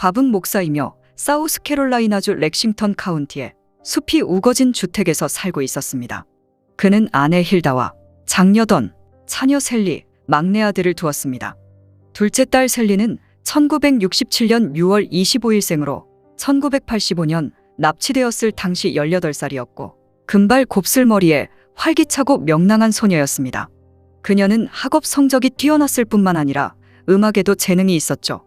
밥은 목사이며 사우스캐롤라이나주 렉싱턴 카운티에 숲이 우거진 주택에서 살고 있었습니다. 그는 아내 힐다와 장녀던 차녀 셀리, 막내 아들을 두었습니다. 둘째 딸 셀리는 1967년 6월 25일생으로 1985년 납치되었을 당시 18살이었고 금발 곱슬머리에 활기차고 명랑한 소녀였습니다. 그녀는 학업 성적이 뛰어났을 뿐만 아니라 음악에도 재능이 있었죠.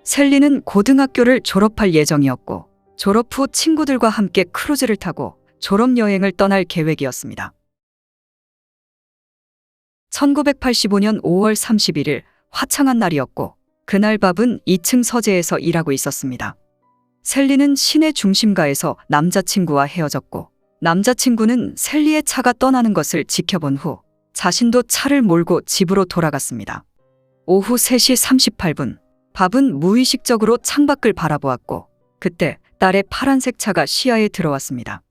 셀리는 고등학교를 졸업할 예정이었고 졸업 후 친구들과 함께 크루즈를 타고 졸업여행을 떠날 계획이었습니다. 1985년 5월 31일 화창한 날이었고 그날 밥은 2층 서재에서 일하고 있었습니다. 셀리는 시내 중심가에서 남자친구와 헤어졌고 남자친구는 셀리의 차가 떠나는 것을 지켜본 후 자신도 차를 몰고 집으로 돌아갔습니다. 오후 3시 38분 밥은 무의식적으로 창밖을 바라보았고 그때 딸의 파란색 차가 시야에 들어왔습니다.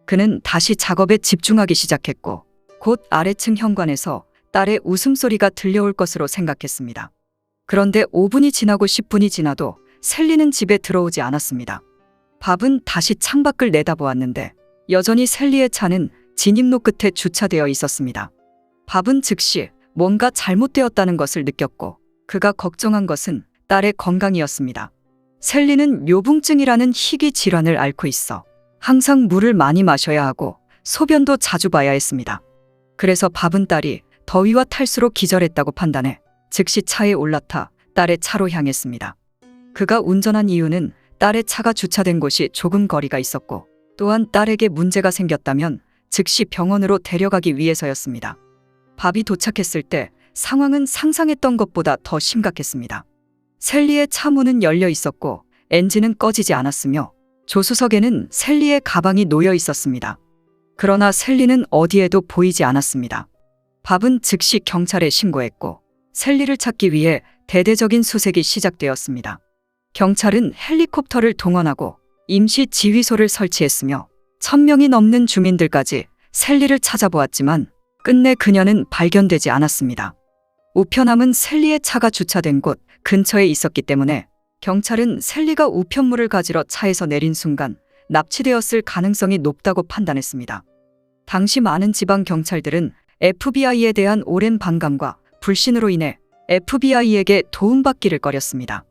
그는 다시 작업에 집중하기 시작했고 곧 아래층 현관에서 딸의 웃음소리가 들려올 것으로 생각했습니다. 그런데 5분이 지나고 10분이 지나도 셀리는 집에 들어오지 않았습니다. 밥은 다시 창밖을 내다보았는데 여전히 셀리의 차는 진입로 끝에 주차되어 있었습니다. 밥은 즉시 뭔가 잘못되었다는 것을 느꼈고 그가 걱정한 것은 딸의 건강이었습니다. 셀리는 묘붕증이라는 희귀 질환을 앓고 있어 항상 물을 많이 마셔야 하고 소변도 자주 봐야 했습니다. 그래서 밥은 딸이 더위와 탈수로 기절했다고 판단해 즉시 차에 올라타 딸의 차로 향했습니다. 그가 운전한 이유는 딸의 차가 주차된 곳이 조금 거리가 있었고 또한 딸에게 문제가 생겼다면 즉시 병원으로 데려가기 위해서였습니다. 밥이 도착했을 때 상황은 상상했던 것보다 더 심각했습니다. 셀리의 차 문은 열려 있었고 엔진은 꺼지지 않았으며 조수석에는 셀리의 가방이 놓여 있었습니다. 그러나 셀리는 어디에도 보이지 않았습니다. 밥은 즉시 경찰에 신고했고 셀리를 찾기 위해 대대적인 수색이 시작되었습니다. 경찰은 헬리콥터를 동원하고 임시 지휘소를 설치했으며 1000명이 넘는 주민들까지 셀리를 찾아보았지만 끝내 그녀는 발견되지 않았습니다. 우편함은 셀리의 차가 주차된 곳 근처에 있었기 때문에 경찰은 셀리가 우편물을 가지러 차에서 내린 순간 납치되었을 가능성이 높다고 판단했습니다. 당시 많은 지방 경찰들은 FBI에 대한 오랜 반감과 불신으로 인해 FBI에게 도움받기를 꺼렸습니다.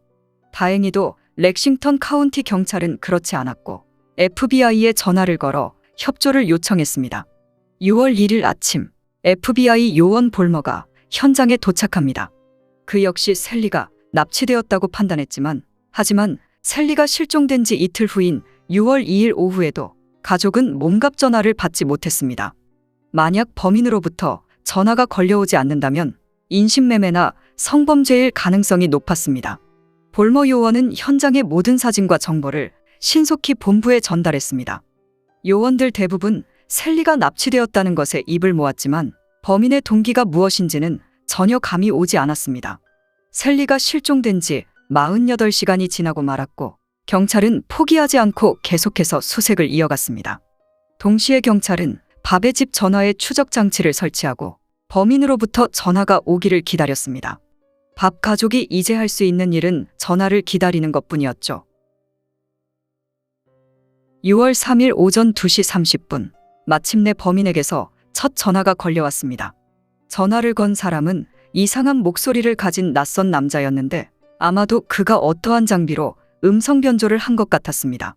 다행히도 렉싱턴 카운티 경찰은 그렇지 않았고 FBI에 전화를 걸어 협조를 요청했습니다. 6월 1일 아침 FBI 요원 볼머가 현장에 도착합니다. 그 역시 셀리가 납치되었다고 판단했지만 하지만 셀리가 실종된 지 이틀 후인 6월 2일 오후에도 가족은 몸갑 전화를 받지 못했습니다. 만약 범인으로부터 전화가 걸려오지 않는다면 인신매매나 성범죄일 가능성이 높았습니다. 볼머 요원은 현장의 모든 사진과 정보를 신속히 본부에 전달했습니다. 요원들 대부분 셀리가 납치되었다는 것에 입을 모았지만 범인의 동기가 무엇인지는 전혀 감이 오지 않았습니다. 셀리가 실종된 지 48시간이 지나고 말았고 경찰은 포기하지 않고 계속해서 수색을 이어갔습니다. 동시에 경찰은 밥의 집 전화에 추적 장치를 설치하고 범인으로부터 전화가 오기를 기다렸습니다. 밥 가족이 이제 할 수 있는 일은 전화를 기다리는 것뿐이었죠. 6월 3일 오전 2시 30분 마침내 범인에게서 첫 전화가 걸려왔습니다. 전화를 건 사람은 이상한 목소리를 가진 낯선 남자였는데 아마도 그가 어떠한 장비로 음성 변조를 한 것 같았습니다.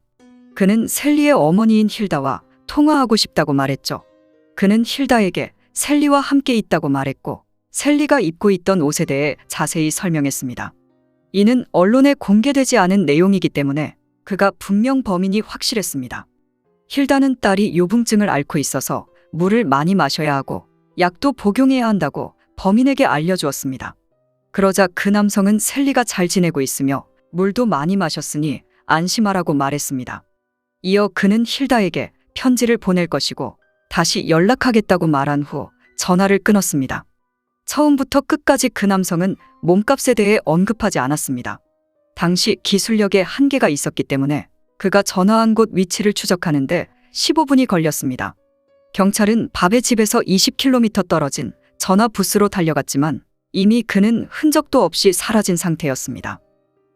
그는 셀리의 어머니인 힐다와 통화하고 싶다고 말했죠. 그는 힐다에게 셀리와 함께 있다고 말했고 셀리가 입고 있던 옷에 대해 자세히 설명했습니다. 이는 언론에 공개되지 않은 내용이기 때문에 그가 분명 범인이 확실했습니다. 힐다는 딸이 요붕증을 앓고 있어서 물을 많이 마셔야 하고 약도 복용해야 한다고 범인에게 알려주었습니다. 그러자 그 남성은 셀리가 잘 지내고 있으며 물도 많이 마셨으니 안심하라고 말했습니다. 이어 그는 힐다에게 편지를 보낼 것이고 다시 연락하겠다고 말한 후 전화를 끊었습니다. 처음부터 끝까지 그 남성은 몸값에 대해 언급하지 않았습니다. 당시 기술력에 한계가 있었기 때문에 그가 전화한 곳 위치를 추적하는데 15분이 걸렸습니다. 경찰은 밥의 집에서 20km 떨어진 전화 부스로 달려갔지만 이미 그는 흔적도 없이 사라진 상태였습니다.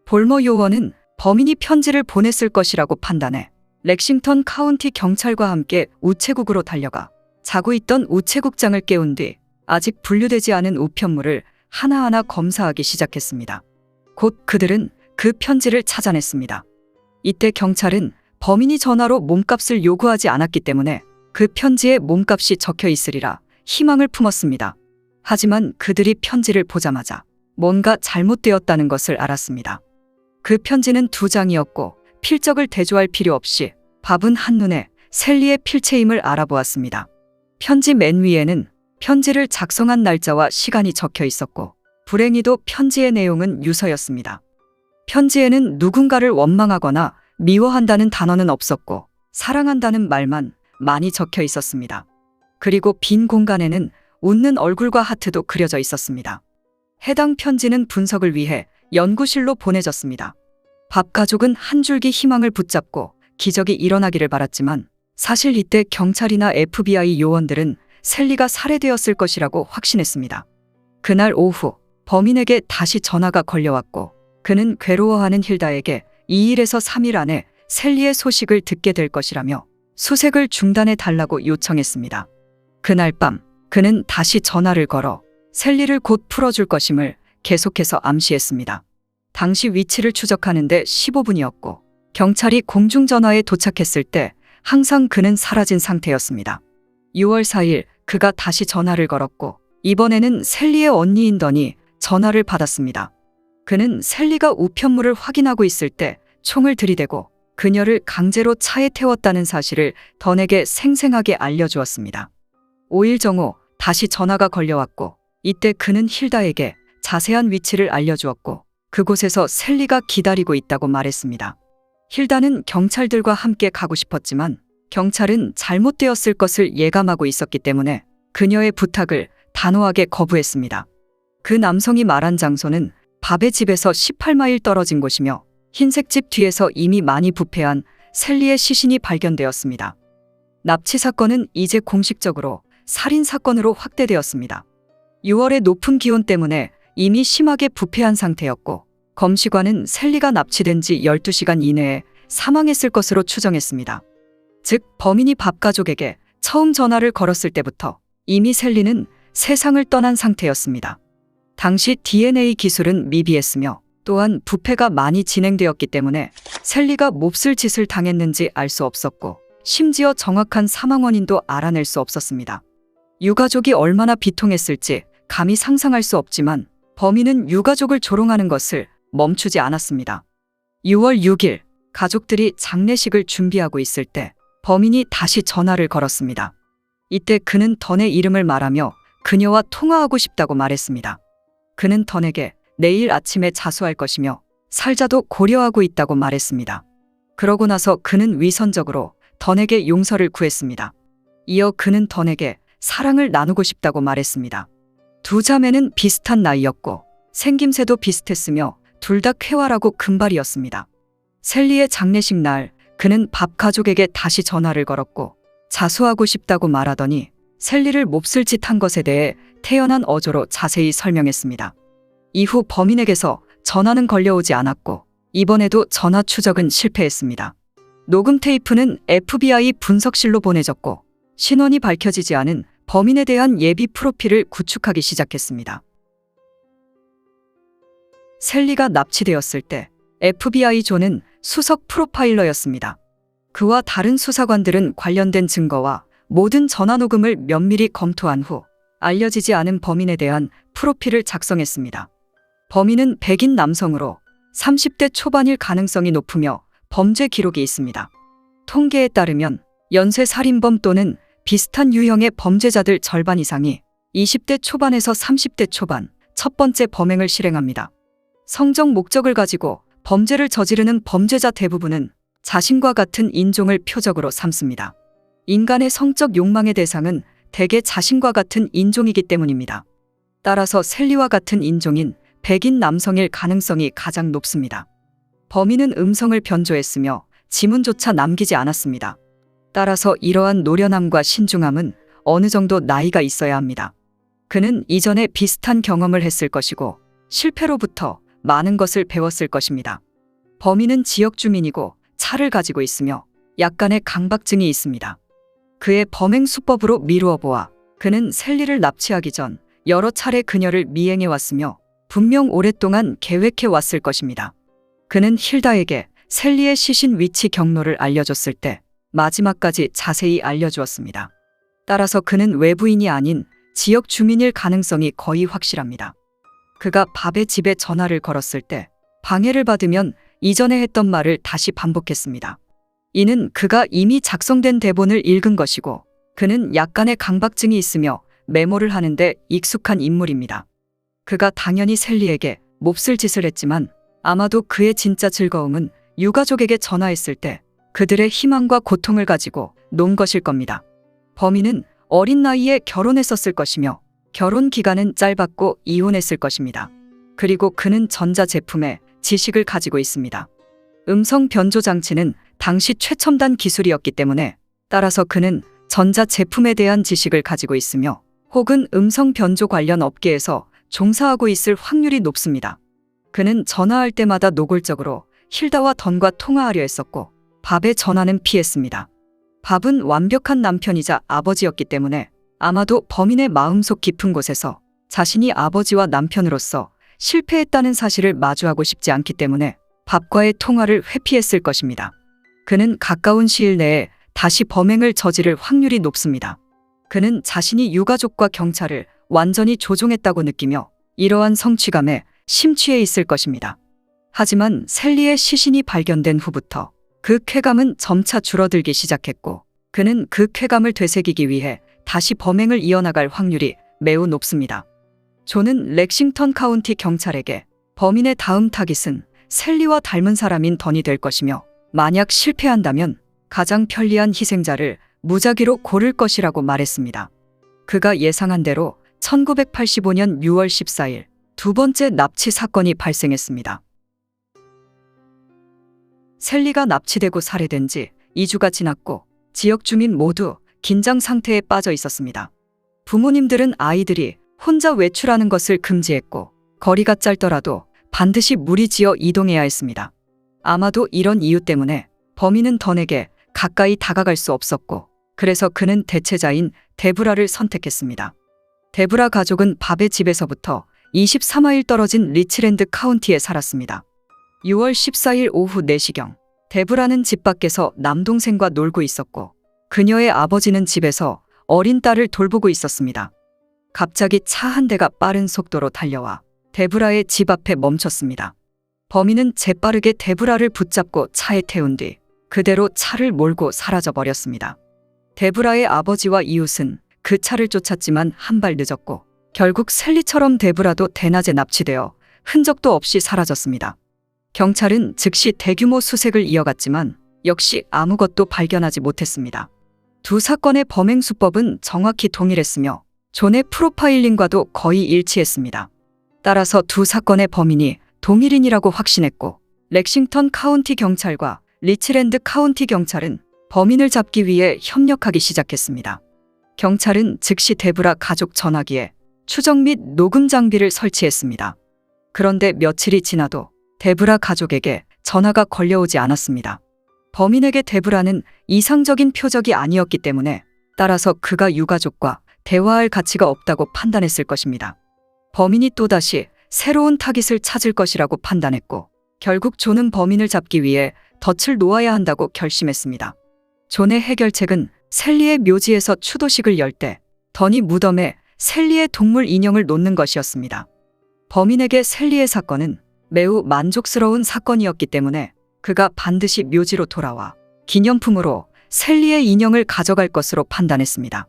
볼머 요원은 범인이 편지를 보냈을 것이라고 판단해 렉싱턴 카운티 경찰과 함께 우체국으로 달려가 자고 있던 우체국장을 깨운 뒤 아직 분류되지 않은 우편물을 하나하나 검사하기 시작했습니다. 곧 그들은 그 편지를 찾아냈습니다. 이때 경찰은 범인이 전화로 몸값을 요구하지 않았기 때문에 그 편지에 몸값이 적혀 있으리라 희망을 품었습니다. 하지만 그들이 편지를 보자마자 뭔가 잘못되었다는 것을 알았습니다. 그 편지는 2장이었고 필적을 대조할 필요 없이 밥은 한눈에 셀리의 필체임을 알아보았습니다. 편지 맨 위에는 편지를 작성한 날짜와 시간이 적혀 있었고 불행히도 편지의 내용은 유서였습니다. 편지에는 누군가를 원망하거나 미워한다는 단어는 없었고 사랑한다는 말만 많이 적혀 있었습니다. 그리고 빈 공간에는 웃는 얼굴과 하트도 그려져 있었습니다. 해당 편지는 분석을 위해 연구실로 보내졌습니다. 밥 가족은 한 줄기 희망을 붙잡고 기적이 일어나기를 바랐지만 사실 이때 경찰이나 FBI 요원들은 셀리가 살해되었을 것이라고 확신했습니다. 그날 오후 범인에게 다시 전화가 걸려왔고 그는 괴로워하는 힐다에게 2일에서 3일 안에 셀리의 소식을 듣게 될 것이라며 수색을 중단해 달라고 요청했습니다. 그날 밤 그는 다시 전화를 걸어 셀리를 곧 풀어줄 것임을 계속해서 암시했습니다. 당시 위치를 추적하는데 15분이었고 경찰이 공중전화에 도착했을 때 항상 그는 사라진 상태였습니다. 6월 4일 그가 다시 전화를 걸었고 이번에는 셀리의 언니인 던이 전화를 받았습니다. 그는 셀리가 우편물을 확인하고 있을 때 총을 들이대고 그녀를 강제로 차에 태웠다는 사실을 던에게 생생하게 알려주었습니다. 5일 정후 다시 전화가 걸려왔고 이때 그는 힐다에게 자세한 위치를 알려주었고 그곳에서 셀리가 기다리고 있다고 말했습니다. 힐다는 경찰들과 함께 가고 싶었지만 경찰은 잘못되었을 것을 예감하고 있었기 때문에 그녀의 부탁을 단호하게 거부했습니다. 그 남성이 말한 장소는 밥의 집에서 18마일 떨어진 곳이며 흰색 집 뒤에서 이미 많이 부패한 셀리의 시신이 발견되었습니다. 납치 사건은 이제 공식적으로 살인 사건으로 확대되었습니다. 6월의 높은 기온 때문에 이미 심하게 부패한 상태였고 검시관은 셀리가 납치된 지 12시간 이내에 사망했을 것으로 추정했습니다. 즉 범인이 밥 가족에게 처음 전화를 걸었을 때부터 이미 셀리는 세상을 떠난 상태였습니다. 당시 DNA 기술은 미비했으며 또한 부패가 많이 진행되었기 때문에 셀리가 몹쓸 짓을 당했는지 알 수 없었고 심지어 정확한 사망 원인도 알아낼 수 없었습니다. 유가족이 얼마나 비통했을지 감히 상상할 수 없지만 범인은 유가족을 조롱하는 것을 멈추지 않았습니다. 6월 6일 가족들이 장례식을 준비하고 있을 때 범인이 다시 전화를 걸었습니다. 이때 그는 던의 이름을 말하며 그녀와 통화하고 싶다고 말했습니다. 그는 던에게 내일 아침에 자수할 것이며 살자도 고려하고 있다고 말했습니다. 그러고 나서 그는 위선적으로 던에게 용서를 구했습니다. 이어 그는 던에게 사랑을 나누고 싶다고 말했습니다. 두 자매는 비슷한 나이였고 생김새도 비슷했으며 둘 다 쾌활하고 금발이었습니다. 셀리의 장례식 날 그는 밥 가족에게 다시 전화를 걸었고 자수하고 싶다고 말하더니 셀리를 몹쓸 짓 한 것에 대해 태연한 어조로 자세히 설명했습니다. 이후 범인에게서 전화는 걸려오지 않았고 이번에도 전화 추적은 실패했습니다. 녹음 테이프는 FBI 분석실로 보내졌고 신원이 밝혀지지 않은 범인에 대한 예비 프로필을 구축하기 시작했습니다. 셀리가 납치되었을 때 FBI 존은 수석 프로파일러였습니다. 그와 다른 수사관들은 관련된 증거와 모든 전화 녹음을 면밀히 검토한 후 알려지지 않은 범인에 대한 프로필을 작성했습니다. 범인은 백인 남성으로 30대 초반일 가능성이 높으며 범죄 기록이 있습니다. 통계에 따르면 연쇄 살인범 또는 비슷한 유형의 범죄자들 절반 이상이 20대 초반에서 30대 초반 첫 번째 범행을 실행합니다. 성적 목적을 가지고 범죄를 저지르는 범죄자 대부분은 자신과 같은 인종을 표적으로 삼습니다. 인간의 성적 욕망의 대상은 대개 자신과 같은 인종이기 때문입니다. 따라서 셀리와 같은 인종인 백인 남성일 가능성이 가장 높습니다. 범인은 음성을 변조했으며 지문조차 남기지 않았습니다. 따라서 이러한 노련함과 신중함은 어느 정도 나이가 있어야 합니다. 그는 이전에 비슷한 경험을 했을 것이고 실패로부터 많은 것을 배웠을 것입니다. 범인은 지역 주민이고 차를 가지고 있으며 약간의 강박증이 있습니다. 그의 범행 수법으로 미루어 보아 그는 셀리를 납치하기 전 여러 차례 그녀를 미행해 왔으며 분명 오랫동안 계획해 왔을 것입니다. 그는 힐다에게 셀리의 시신 위치 경로를 알려줬을 때 마지막까지 자세히 알려주었습니다. 따라서 그는 외부인이 아닌 지역 주민일 가능성이 거의 확실합니다. 그가 밥의 집에 전화를 걸었을 때 방해를 받으면 이전에 했던 말을 다시 반복했습니다. 이는 그가 이미 작성된 대본을 읽은 것이고 그는 약간의 강박증이 있으며 메모를 하는데 익숙한 인물입니다. 그가 당연히 셀리에게 몹쓸 짓을 했지만 아마도 그의 진짜 즐거움은 유가족에게 전화했을 때 그들의 희망과 고통을 가지고 논 것일 겁니다. 범인은 어린 나이에 결혼했었을 것이며 결혼 기간은 짧았고 이혼했을 것입니다. 그리고 그는 전자제품에 지식을 가지고 있습니다. 음성 변조 장치는 당시 최첨단 기술이었기 때문에 따라서 그는 전자제품에 대한 지식을 가지고 있으며 혹은 음성 변조 관련 업계에서 종사하고 있을 확률이 높습니다. 그는 전화할 때마다 노골적으로 힐다와 던과 통화하려 했었고 밥의 전화는 피했습니다. 밥은 완벽한 남편이자 아버지였기 때문에 아마도 범인의 마음속 깊은 곳에서 자신이 아버지와 남편으로서 실패했다는 사실을 마주하고 싶지 않기 때문에 밥과의 통화를 회피했을 것입니다. 그는 가까운 시일 내에 다시 범행을 저지를 확률이 높습니다. 그는 자신이 유가족과 경찰을 완전히 조종했다고 느끼며 이러한 성취감에 심취해 있을 것입니다. 하지만 셀리의 시신이 발견된 후부터 그 쾌감은 점차 줄어들기 시작했고 그는 그 쾌감을 되새기기 위해 다시 범행을 이어나갈 확률이 매우 높습니다. 존은 렉싱턴 카운티 경찰에게 범인의 다음 타깃은 셀리와 닮은 사람인 던이 될 것이며 만약 실패한다면 가장 편리한 희생자를 무작위로 고를 것이라고 말했습니다. 그가 예상한 대로 1985년 6월 14일 두 번째 납치 사건이 발생했습니다. 셀리가 납치되고 살해된 지 2주가 지났고 지역 주민 모두 긴장 상태에 빠져 있었습니다. 부모님들은 아이들이 혼자 외출하는 것을 금지했고 거리가 짧더라도 반드시 무리지어 이동해야 했습니다. 아마도 이런 이유 때문에 범인은 던에게 가까이 다가갈 수 없었고 그래서 그는 대체자인 데브라를 선택했습니다. 데브라 가족은 밥의 집에서부터 23마일 떨어진 리치랜드 카운티에 살았습니다. 6월 14일 오후 4시경 데브라는 집 밖에서 남동생과 놀고 있었고 그녀의 아버지는 집에서 어린 딸을 돌보고 있었습니다. 갑자기 차 한 대가 빠른 속도로 달려와 데브라의 집 앞에 멈췄습니다. 범인은 재빠르게 데브라를 붙잡고 차에 태운 뒤 그대로 차를 몰고 사라져 버렸습니다. 데브라의 아버지와 이웃은 그 차를 쫓았지만 한 발 늦었고 결국 셀리처럼 데브라도 대낮에 납치되어 흔적도 없이 사라졌습니다. 경찰은 즉시 대규모 수색을 이어갔지만 역시 아무것도 발견하지 못했습니다. 두 사건의 범행 수법은 정확히 동일했으며 존의 프로파일링과도 거의 일치했습니다. 따라서 두 사건의 범인이 동일인이라고 확신했고 렉싱턴 카운티 경찰과 리치랜드 카운티 경찰은 범인을 잡기 위해 협력하기 시작했습니다. 경찰은 즉시 데브라 가족 전화기에 추적 및 녹음 장비를 설치했습니다. 그런데 며칠이 지나도 데브라 가족에게 전화가 걸려오지 않았습니다. 범인에게 데브라는 이상적인 표적이 아니었기 때문에 따라서 그가 유가족과 대화할 가치가 없다고 판단했을 것입니다. 범인이 또다시 새로운 타깃을 찾을 것이라고 판단했고 결국 존은 범인을 잡기 위해 덫을 놓아야 한다고 결심했습니다. 존의 해결책은 셀리의 묘지에서 추도식을 열 때 던이 무덤에 셀리의 동물 인형을 놓는 것이었습니다. 범인에게 셀리의 사건은 매우 만족스러운 사건이었기 때문에 그가 반드시 묘지로 돌아와 기념품으로 셀리의 인형을 가져갈 것으로 판단했습니다.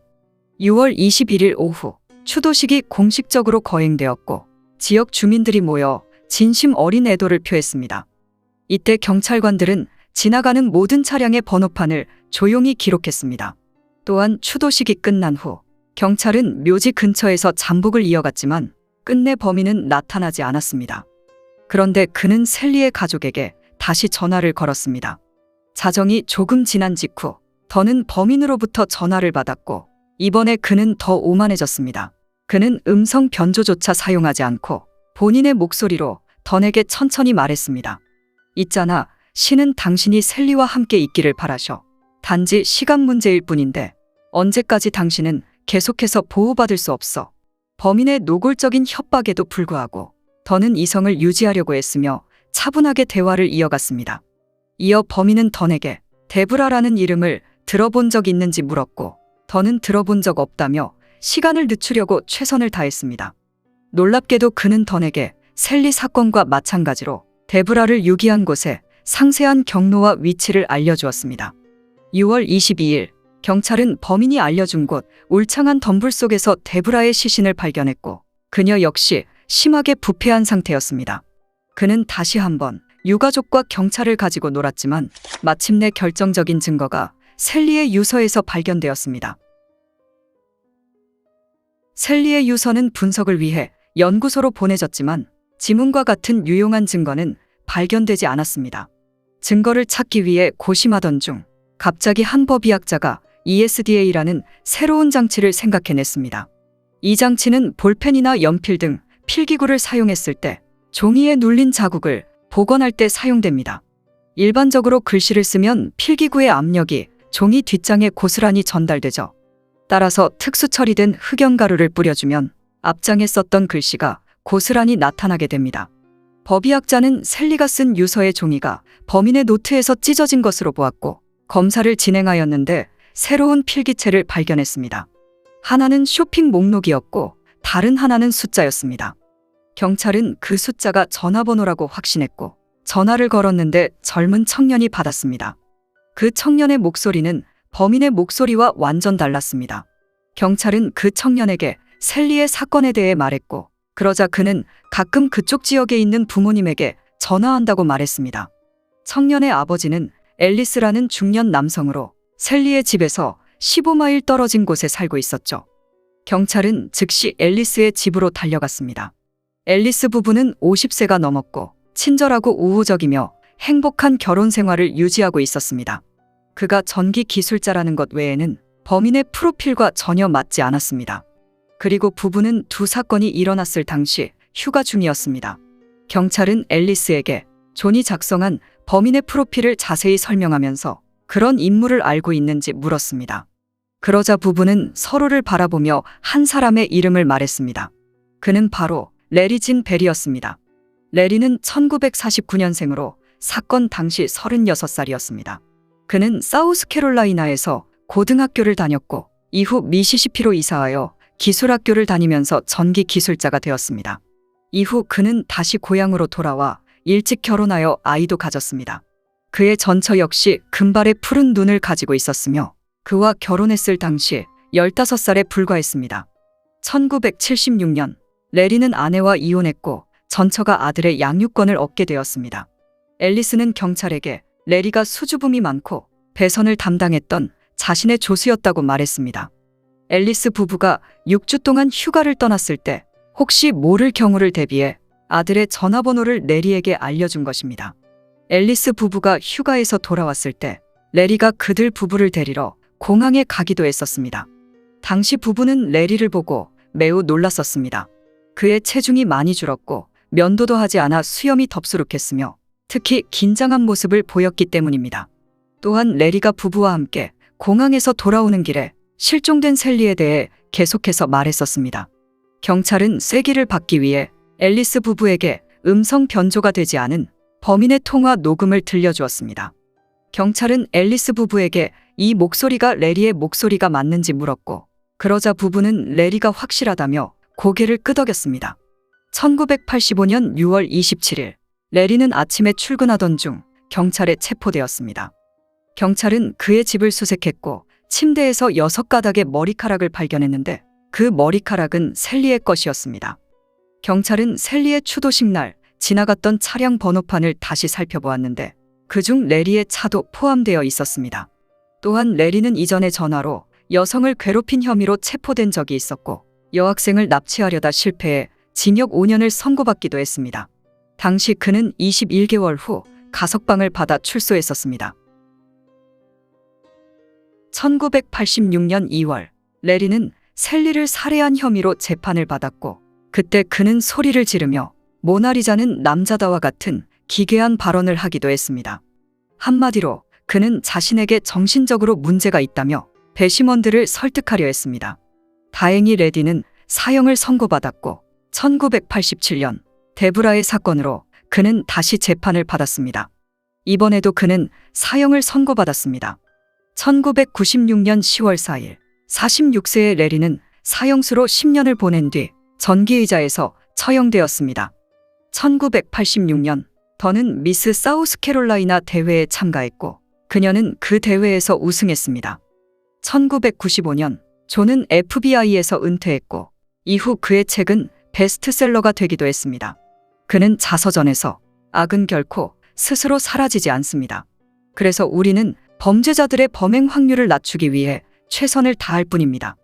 6월 21일 오후 추도식이 공식적으로 거행되었고 지역 주민들이 모여 진심 어린 애도를 표했습니다. 이때 경찰관들은 지나가는 모든 차량의 번호판을 조용히 기록했습니다. 또한 추도식이 끝난 후 경찰은 묘지 근처에서 잠복을 이어갔지만 끝내 범인은 나타나지 않았습니다. 그런데 그는 셀리의 가족에게 다시 전화를 걸었습니다. 자정이 조금 지난 직후 던은 범인으로부터 전화를 받았고 이번에 그는 더 오만해졌습니다. 그는 음성 변조조차 사용하지 않고 본인의 목소리로 던에게 천천히 말했습니다. 있잖아, 신은 당신이 셀리와 함께 있기를 바라셔. 단지 시간 문제일 뿐인데 언제까지 당신은 계속해서 보호받을 수 없어. 범인의 노골적인 협박에도 불구하고 더는 이성을 유지하려고 했으며 차분하게 대화를 이어갔습니다. 이어 범인은 던에게 데브라라는 이름을 들어본 적 있는지 물었고 더는 들어본 적 없다며 시간을 늦추려고 최선을 다했습니다. 놀랍게도 그는 던에게 셀리 사건과 마찬가지로 데브라를 유기한 곳에 상세한 경로와 위치를 알려주었습니다. 6월 22일 경찰은 범인이 알려준 곳 울창한 덤불 속에서 데브라의 시신을 발견했고 그녀 역시 심하게 부패한 상태였습니다. 그는 다시 한번 유가족과 경찰을 가지고 놀았지만 마침내 결정적인 증거가 셀리의 유서에서 발견되었습니다. 셀리의 유서는 분석을 위해 연구소로 보내졌지만 지문과 같은 유용한 증거는 발견되지 않았습니다. 증거를 찾기 위해 고심하던 중 갑자기 한 법의학자가 ESDA라는 새로운 장치를 생각해냈습니다. 이 장치는 볼펜이나 연필 등 필기구를 사용했을 때 종이에 눌린 자국을 복원할 때 사용됩니다. 일반적으로 글씨를 쓰면 필기구의 압력이 종이 뒷장에 고스란히 전달되죠. 따라서 특수 처리된 흑연가루를 뿌려주면 앞장에 썼던 글씨가 고스란히 나타나게 됩니다. 법의학자는 셀리가 쓴 유서의 종이가 범인의 노트에서 찢어진 것으로 보았고 검사를 진행하였는데 새로운 필기체를 발견했습니다. 하나는 쇼핑 목록이었고 다른 하나는 숫자였습니다. 경찰은 그 숫자가 전화번호라고 확신했고 전화를 걸었는데 젊은 청년이 받았습니다. 그 청년의 목소리는 범인의 목소리와 완전 달랐습니다. 경찰은 그 청년에게 셀리의 사건에 대해 말했고 그러자 그는 가끔 그쪽 지역에 있는 부모님에게 전화한다고 말했습니다. 청년의 아버지는 앨리스라는 중년 남성으로 셀리의 집에서 15마일 떨어진 곳에 살고 있었죠. 경찰은 즉시 앨리스의 집으로 달려갔습니다. 앨리스 부부는 50세가 넘었고 친절하고 우호적이며 행복한 결혼 생활을 유지하고 있었습니다. 그가 전기 기술자라는 것 외에는 범인의 프로필과 전혀 맞지 않았습니다. 그리고 부부는 두 사건이 일어났을 당시 휴가 중이었습니다. 경찰은 앨리스에게 존이 작성한 범인의 프로필을 자세히 설명하면서 그런 인물을 알고 있는지 물었습니다. 그러자 부부는 서로를 바라보며 한 사람의 이름을 말했습니다. 그는 바로 레리 진 벨이었습니다. 레리는 1949년생으로 사건 당시 36살이었습니다. 그는 사우스캐롤라이나에서 고등학교를 다녔고 이후 미시시피로 이사하여 기술학교를 다니면서 전기 기술자가 되었습니다. 이후 그는 다시 고향으로 돌아와 일찍 결혼하여 아이도 가졌습니다. 그의 전처 역시 금발의 푸른 눈을 가지고 있었으며 그와 결혼했을 당시 15살에 불과했습니다. 1976년 레리는 아내와 이혼했고 전처가 아들의 양육권을 얻게 되었습니다. 앨리스는 경찰에게 레리가 수줍음이 많고 배선을 담당했던 자신의 조수였다고 말했습니다. 앨리스 부부가 6주 동안 휴가를 떠났을 때 혹시 모를 경우를 대비해 아들의 전화번호를 레리에게 알려준 것입니다. 앨리스 부부가 휴가에서 돌아왔을 때 레리가 그들 부부를 데리러 공항에 가기도 했었습니다. 당시 부부는 레리를 보고 매우 놀랐었습니다. 그의 체중이 많이 줄었고 면도도 하지 않아 수염이 덥수룩했으며 특히 긴장한 모습을 보였기 때문입니다. 또한 레리가 부부와 함께 공항에서 돌아오는 길에 실종된 셀리에 대해 계속해서 말했었습니다. 경찰은 쐐기를 받기 위해 앨리스 부부에게 음성 변조가 되지 않은 범인의 통화 녹음을 들려주었습니다. 경찰은 앨리스 부부에게 이 목소리가 레리의 목소리가 맞는지 물었고 그러자 부부는 레리가 확실하다며 고개를 끄덕였습니다. 1985년 6월 27일 레리는 아침에 출근하던 중 경찰에 체포되었습니다. 경찰은 그의 집을 수색했고 침대에서 6가닥의 머리카락을 발견했는데 그 머리카락은 셀리의 것이었습니다. 경찰은 셀리의 추도식 날 지나갔던 차량 번호판을 다시 살펴보았는데 그중 레리의 차도 포함되어 있었습니다. 또한 레리는 이전에 전화로 여성을 괴롭힌 혐의로 체포된 적이 있었고 여학생을 납치하려다 실패해 징역 5년을 선고받기도 했습니다. 당시 그는 21개월 후 가석방을 받아 출소했었습니다. 1986년 2월 레리는 셀리를 살해한 혐의로 재판을 받았고 그때 그는 소리를 지르며 모나리자는 남자다와 같은 기괴한 발언을 하기도 했습니다. 한마디로 그는 자신에게 정신적으로 문제가 있다며 배심원들을 설득하려 했습니다. 다행히 레디는 사형을 선고받았고 1987년 데브라의 사건으로 그는 다시 재판을 받았습니다. 이번에도 그는 사형을 선고받았습니다. 1996년 10월 4일 46세의 레리는 사형수로 10년을 보낸 뒤 전기의자에서 처형되었습니다. 1986년 더는 미스 사우스캐롤라이나 대회에 참가했고 그녀는 그 대회에서 우승했습니다. 1995년 존은 FBI에서 은퇴했고 이후 그의 책은 베스트셀러가 되기도 했습니다. 그는 자서전에서 악은 결코 스스로 사라지지 않습니다. 그래서 우리는 범죄자들의 범행 확률을 낮추기 위해 최선을 다할 뿐입니다.